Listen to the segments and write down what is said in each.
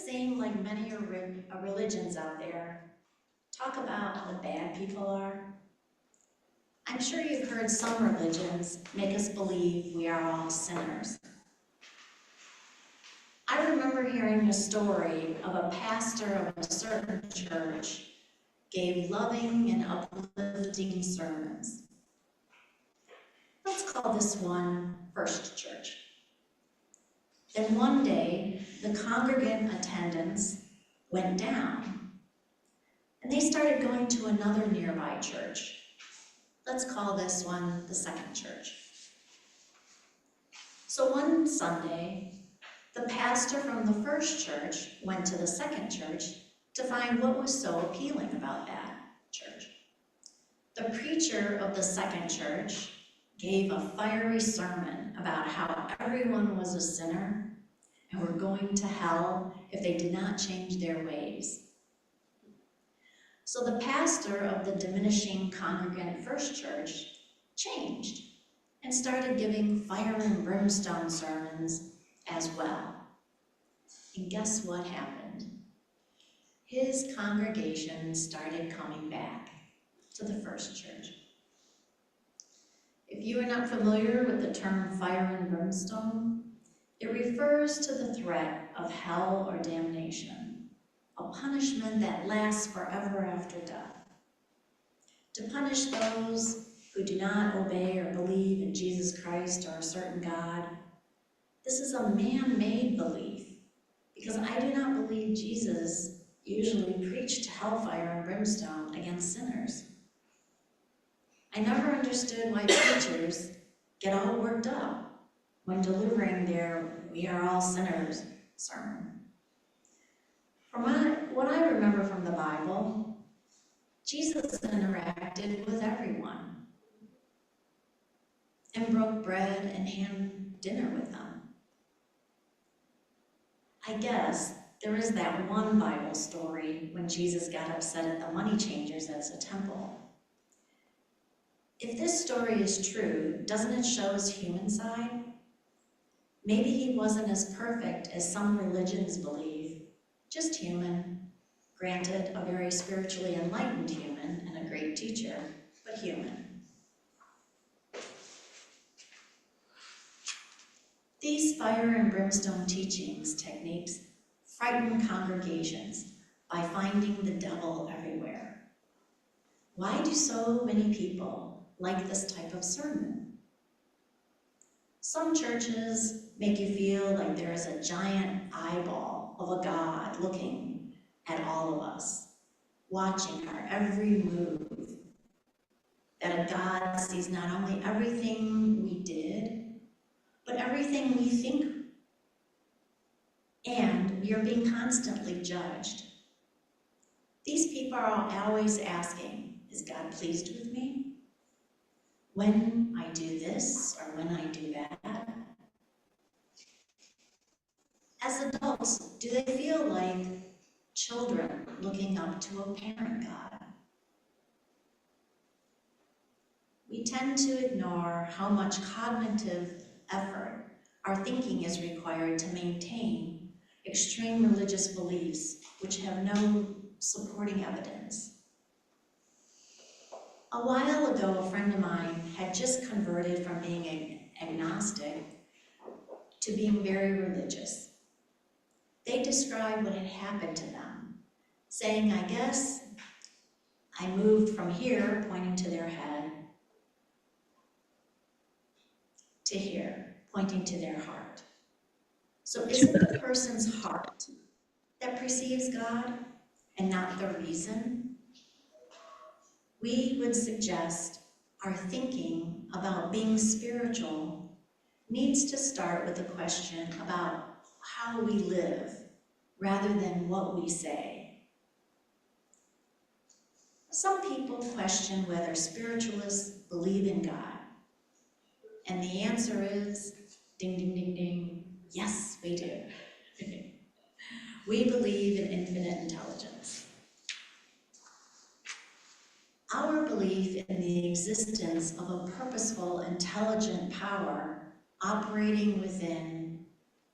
seem like many religions out there talk about how bad people are? I'm sure you've heard some religions make us believe we are all sinners. I remember hearing a story of a pastor of a certain church gave loving and uplifting sermons. Let's call this one First Church. Then one day, the congregant attendance went down, and they started going to another nearby church. Let's call this one the Second Church. So one Sunday, the pastor from the first church went to the second church to find what was so appealing about that church. The preacher of the second church gave a fiery sermon about how everyone was a sinner and were going to hell if they did not change their ways. So the pastor of the diminishing congregant first church changed and started giving fire and brimstone sermons as well. And guess what happened? His congregation started coming back to the first church. If you are not familiar with the term fire and brimstone, it refers to the threat of hell or damnation, a punishment that lasts forever after death. To punish those who do not obey or believe in Jesus Christ or a certain God. This is a man-made belief, because I do not believe Jesus usually preached hellfire and brimstone against sinners. I never understood why preachers get all worked up when delivering their "we are all sinners" sermon. From what I remember from the Bible, Jesus interacted with everyone and broke bread and had dinner with them. I guess there is that one Bible story when Jesus got upset at the money changers at the temple. If this story is true, doesn't it show his human side? Maybe he wasn't as perfect as some religions believe, just human. Granted, a very spiritually enlightened human and a great teacher, but human. These fire and brimstone teachings techniques frighten congregations by finding the devil everywhere. Why do so many people like this type of sermon? Some churches make you feel like there is a giant eyeball of a God looking at all of us, watching our every move. That a God sees not only everything we did, but everything we think, and we are being constantly judged. These people are always asking, is God pleased with me? When I do this or when I do that? As adults, do they feel like children looking up to a parent God? We tend to ignore how much cognitive effort our thinking is required to maintain extreme religious beliefs which have no supporting evidence. A while ago, a friend of mine had just converted from being agnostic to being very religious. They described what had happened to them, saying, I guess I moved from here, pointing to their head, to here, pointing to their heart. So is it the person's heart that perceives God and not the reason? We would suggest our thinking about being spiritual needs to start with a question about how we live rather than what we say. Some people question whether spiritualists believe in God. And the answer is, ding, ding, ding, ding, yes, we do. We believe in infinite intelligence. Our belief in the existence of a purposeful, intelligent power operating within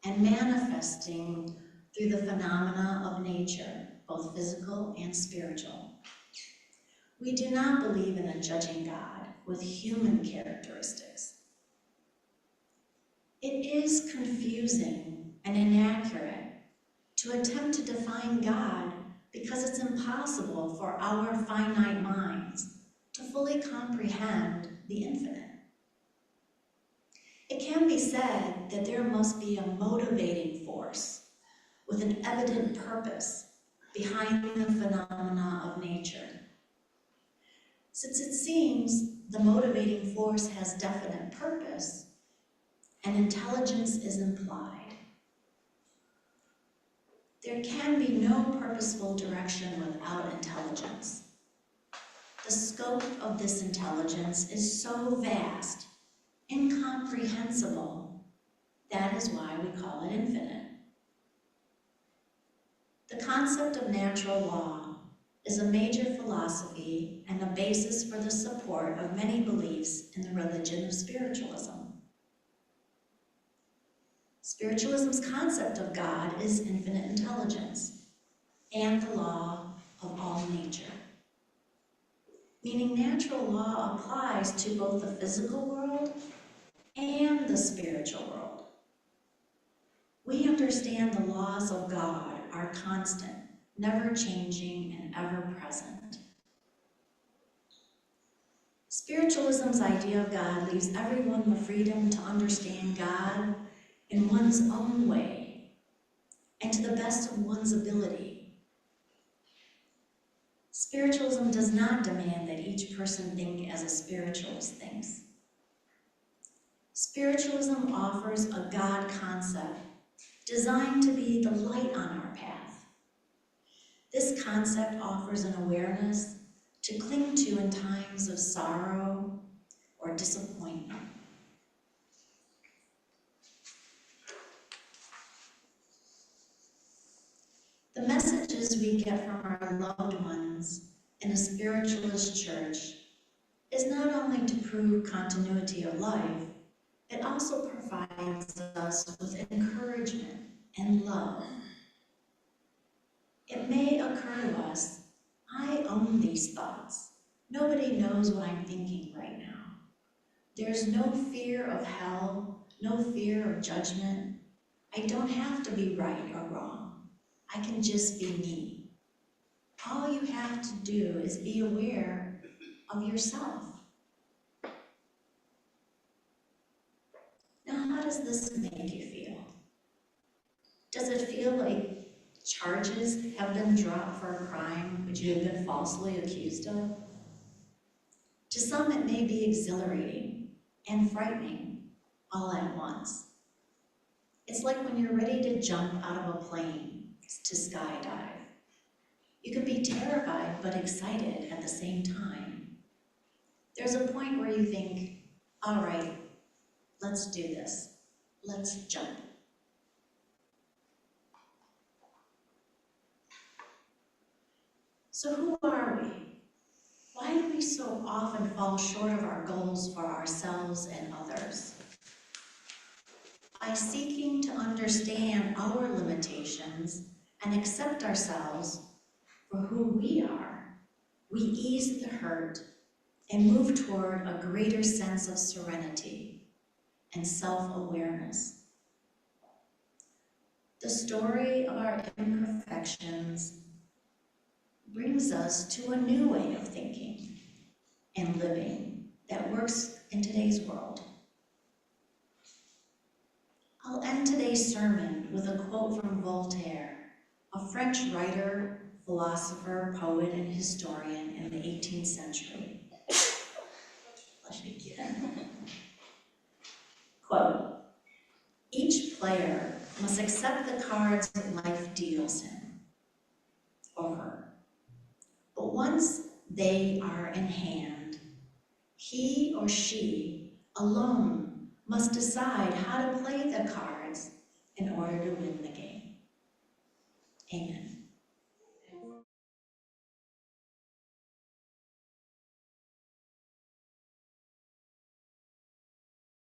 and manifesting through the phenomena of nature, both physical and spiritual. We do not believe in a judging God with human characteristics. It is confusing and inaccurate to attempt to define God because it's impossible for our finite minds to fully comprehend the infinite. It can be said that there must be a motivating force with an evident purpose behind the phenomena of nature. Since it seems the motivating force has definite purpose, and intelligence is implied, there can be no purposeful direction without intelligence. The scope of this intelligence is so vast, incomprehensible, that is why we call it infinite. The concept of natural law is a major philosophy and a basis for the support of many beliefs in the religion of spiritualism. Spiritualism's concept of God is infinite intelligence and the law of all nature. Meaning natural law applies to both the physical world and the spiritual world. We understand the laws of God are constant, never changing, and ever present. Spiritualism's idea of God leaves everyone the freedom to understand God in one's own way and to the best of one's ability. Spiritualism does not demand that each person think as a spiritualist thinks. Spiritualism offers a God concept designed to be the light on our path. This concept offers an awareness to cling to in times of sorrow or disappointment. The messages we get from our loved ones in a spiritualist church is not only to prove continuity of life, it also provides us with encouragement and love. It may occur to us, I own these thoughts. Nobody knows what I'm thinking right now. There's no fear of hell, no fear of judgment. I don't have to be right or wrong. I can just be me. All you have to do is be aware of yourself. Now, how does this make you feel? Does it feel like charges have been dropped for a crime which you have been falsely accused of? To some, it may be exhilarating and frightening all at once. It's like when you're ready to jump out of a plane to skydive. You can be terrified but excited at the same time. There's a point where you think, all right, let's do this. Let's jump. So who are we? Why do we so often fall short of our goals for ourselves and others? By seeking to understand our limitations and accept ourselves for who we are, we ease the hurt and move toward a greater sense of serenity and self-awareness. The story of our imperfections brings us to a new way of thinking and living that works in today's world. I'll end today's sermon with a quote from Voltaire, a French writer, philosopher, poet, and historian in the 18th century. Quote, each player must accept the cards that life deals him or her. But once they are in hand, he or she alone must decide how to play the cards in order to win the game. Amen.